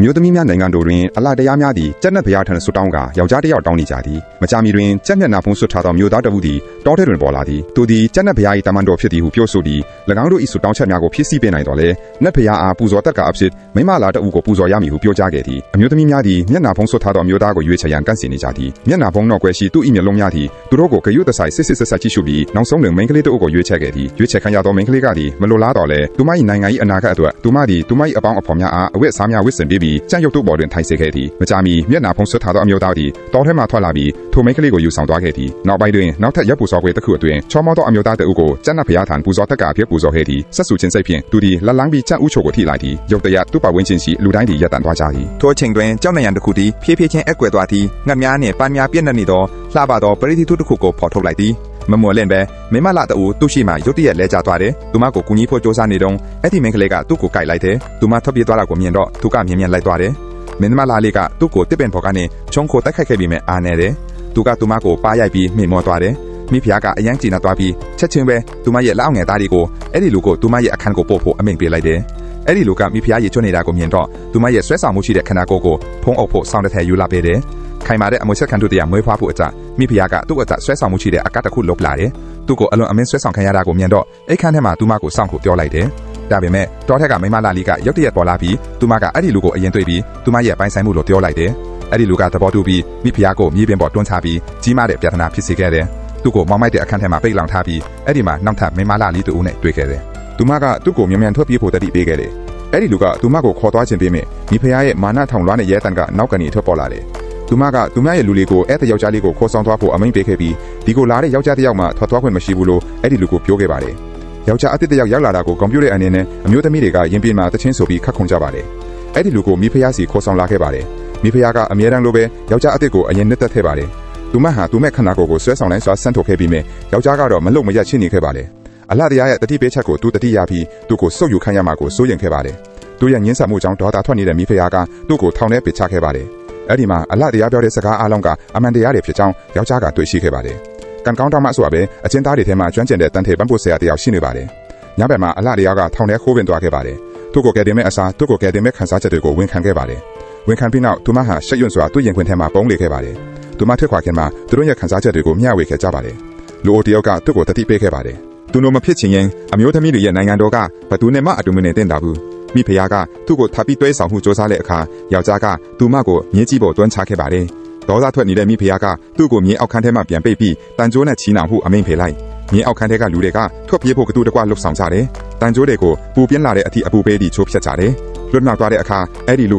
မျိုးသမီးများနိုင်ငံတို့တွင်အလားတရားများသည့်ကျက်နက်ဘုရားထံဆွတောင်းကယောက်ျားတစ်ယောက်တောင်းနေကြသည်မကြာမီတွင်ကျက်မျက်နှာဖုံးဆွထားသောမျိုးသားတစ်ဦးသည်တောထဲတွင်ပေါ်လာသည်သူသည်ကျက်နက်ဘုရား၏တမန်တော်ဖြစ်သည်ဟုပြောဆိုပြီး၎င်းတို့၏ဆွတောင်းချက်များကိုဖြည့်ဆည်းပေးနိုင်တော်လဲနက်ဘုရားအားပူဇော်တက်ကအဖြစ်မိမလာတအုပ်ကိုပူဇော်ရမည်ဟုပြောကြားခဲ့သည်အမျိုးသမီးများသည်မျက်နှာဖုံးဆွထားသောမျိုးသားကိုရွေးချယ်ရန်ကန့်စင်နေကြသည်မျက်နှာဖုံးနောက်ွယ်ရှိသူ၏မျက်လုံးများသည်သူတို့ကိုဂရုတစိုက်စစ်ဆက်ကြည့်ရှုပြီးနောက်ဆုံးတွင်မိန်းကလေးတစ်အုပ်ကိုရွေးချယ်ခဲ့သည်ရွေးချယ်ခံရသောမိန်းကလေးကသည်မလိုလားတော့လဲသူမ၏နိုင်ငံ၏အနာဂတ်အတွက်သူမသည်သူမ၏အပေါင်းအဖော်များအားအဝတ်အစားများဝတ်ဆင်ပေးပြီးကြံ့ရုပ်တို့ပေါ်တွင်ထိုင်စေခဲ့သည်မကြာမီမျက်နှာဖုံးဆွထားသောအမျိုးသားသည်တောထဲမှထွက်လာပြီးထိုမိန်းကလေးကိုယူဆောင်သွားခဲ့သည်နောက်ပိုင်းတွင်နောက်ထပ်ရပ်ပူဇော်ပွဲတစ်ခုအတွင်းချောမောသောအမျိုးသားတစ်ဦးကိုကျက်နက်ဘုရားထံပူဇော်တက်ကအဖြစ်ပူဇော်ခဲ့သည်ဆက်ဆူခြင်းစိတ်ဖြင့်သူသည်လက်လန်းပြီးကြံ့ဥချိုကိုထိလိုက်သည်ရုတ်တရက်သူ့ပတ်ဝန်းကျင်ရှိလူတိုင်းသည်ရပ်တန့်သွားကြသည်ထိုအချိန်တွင်ကြောက်နေရန်တစ်ခုသည်ဖြည်းဖြည်းချင်းအက်ကွယ်သွားသည်ငှက်များနှင့်ပန်းများပြည့်နှက်နေသောလှပသောပရိသီထုတစ်ခုကိုဖော်ထုတ်လိုက်သည်မမော်လင့်ပဲမိမလာတူသူ့ရှိမှရုတ်တရက်လဲကျသွားတယ်သူမကိုကူညီဖို့စ조사နေတော့အဲ့ဒီမိန်းကလေးကသူ့ကိုကိုက်လိုက်တယ်သူမထွက်ပြေးသွားတာကိုမြင်တော့သူကမြင်လိုက်သွားတယ်မင်းမလာလေးကသူ့ကိုတစ်ပင်ပေါ်ကနေချုံခိုတိုက်ခိုက်ခဲ့ပြီးမဲ့အားနေတယ်သူကသူမကိုပါရိုက်ပြီးမိမောသွားတယ်မိဖုရားကအယမ်းကြည်နပ်သွားပြီးချက်ချင်းပဲသူမရဲ့လက်အောက်ငယ်သားတွေကိုအဲ့ဒီလူကိုသူမရဲ့အခန်းကိုပို့ဖို့အမိန့်ပေးလိုက်တယ်အဲ့ဒီလူကမိဖုရားရေချွတ်နေတာကိုမြင်တော့သူမရဲ့ဆွဲဆောင်မှုရှိတဲ့ခန္ဓာကိုယ်ကိုဖုံးအုပ်ဖို့စောင်းတစ်ထည်ယူလာပေးတယ်ခိုင်မာတဲ့အမွေဆက်ခံတို့တရားမွေးဖွားဖို့အကြမိဖုရားကသူ့အကြဆွဲဆောင်မှုရှိတဲ့အကတ်တစ်ခုလုပ်လာတယ်သူ့ကိုအလွန်အမင်းဆွဲဆောင်ခံရတာကိုမြင်တော့အိတ်ခမ်းထဲမှာသူမကိုစောင့်ဖို့ပြောလိုက်တယ်ဒါပေမဲ့တောထက်ကမိမလာလီကရုတ်တရက်ပေါ်လာပြီးသူမကအဲ့ဒီလူကိုအရင်တွေ့ပြီးသူမရဲ့ပိုင်ဆိုင်မှုလို့ပြောလိုက်တယ်အဲ့ဒီလူကသဘောတူပြီးမိဖုရားကိုမြေပြင်ပေါ်တွန်းချပြီးကြီးမားတဲ့ပြဿနာဖြစ်စေခဲ့တယ်သူ့ကိုမောင်းမိုက်တဲ့အခန်းထဲမှာပိတ်လောင်ထားပြီးအဲ့ဒီမှာနောက်ထပ်မိမလာလီတူဦးနဲ့တွေ့ခဲ့တယ်သူမကသူ့ကိုမြန်ထွက်ပြေးဖို့တတိပေးခဲ့တယ်အဲ့ဒီလူကသူမကိုခေါ်သွားခြင်းပေးမယ်မိဖုရားရဲ့မာနထောင်လွှားတဲ့ရဲတန်ကနောက်ကနေထွက်ပေါ်လာတယ်သူမကသူမရဲ့လူလေးကိုအဲ့တဲ့ယောက်ျားလေးကိုခေါ်ဆောင်သွားဖို့အမိန့်ပေးခဲ့ပြီးဒီကိုလာတဲ့ယောက်ျားတစ်ယောက်မှထွက်သွားခွင့်မရှိဘူးလို့အဲ့ဒီလူကိုပြောခဲ့ပါတယ်ယောက်ျားအသစ်တစ်ယောက်ရောက်လာတာကိုကွန်ပျူတာအနေနဲ့အမျိုးသမီးတွေကရင်ပြင်မှာတချင်းဆိုပြီးခတ်ခုန်ကြပါတယ်အဲ့ဒီလူကိုမိဖုရားစီခေါ်ဆောင်လာခဲ့ပါတယ်မိဖုရားကအမြဲတမ်းလိုပဲယောက်ျားအသစ်ကိုအရင်နှစ်သက်ခဲ့ပါတယ်သူမဟာသူမဲ့ခန္ဓာကိုယ်ကိုဆွဲဆောင်လိုက်စွာဆန့်ထုတ်ခဲ့ပြီးမြဲယောက်ျားကတော့မလုံမရက်ချင်းနေခဲ့ပါတယ်အလှတရားရဲ့တတိပေးချက်ကိုသူတတိရပြီးသူ့ကိုစုပ်ယူခံရမှာကိုစိုးရင်ခဲ့ပါတယ်သူရဲ့ညှင်းဆန်မှုကြောင့်ဒေါသထွက်နေတဲ့မိဖုရားကသူ့ကိုထောင်ထဲပစ်ချခဲ့ပါတယ်အဲ့ဒီမှာအလှတရားပြောတဲ့စကားအလုံးကအမှန်တရားတွေဖြစ်ကြောင်းယောက်ျားကတွေ့ရှိခဲ့ပါတယ်ကံကောင်းတောင်းမှဆိုတာပဲအချင်းသားတွေထဲမှာကျွမ်းကျင်တဲ့တန်ထေပန်းပို့ဆရာတယောက်ရှိနေပါတယ်ညဘက်မှာအလှတရားကထောင်ထဲခိုးဝင်သွားခဲ့ပါတယ်သူ့ကိုကယ်တင်မဲ့အစားသူ့ကိုကယ်တင်မဲ့ခန်းစားချက်တွေကိုဝန်ခံခဲ့ပါတယ်ဝန်ခံပြီးနောက်သူမဟာရှက်ရွံ့စွာသူ့ရင်ခွင်ထဲမှာပုံးလေခဲ့ပါတယ်သူမထွက်ခွာခင်မှာသူတို့ရဲ့ခန်းစားချက်တွေကိုမျှဝေခဲ့ကြပါတယ်လူအိုတယောက်ကသူ့ကိုတတိပေးခဲ့ပါတယ်သူတို့မဖြစ်ချင်ရင်အမျိုးသမီးတွေရဲ့နိုင်ငံတော်ကဘသူနဲ့မှအတူမနေတင်တာဘူးမိဖုရားကသူ့ကိုထပ်ပြီးတွဲဆောင်မှုစ조사တဲ့အခါယောက်ျားကသူမကိုမြေကြီးပေါ်တွန်းချခဲ့ပါတယ်ဒေါသထွက်နေတဲ့မိဖုရားကသူ့ကိုမြေအောက်ခန်းထဲမှာပြန်ပိတ်ပြီးတန်ကြိုးနဲ့ချီနှောင်မှုအမိန့်ဖေလိုက်မြေအောက်ခန်းထဲကလူတွေကထွက်ပြေးဖို့ကတူတကွလှုပ်ဆောင်ကြတယ်တန်ကြိုးတွေကိုပူပြင်းလာတဲ့အထိအပူပေးပြီးချိုးဖျက်ကြတယ်လွတ်မြောက်သွားတဲ့အခါအဲ့ဒီလူ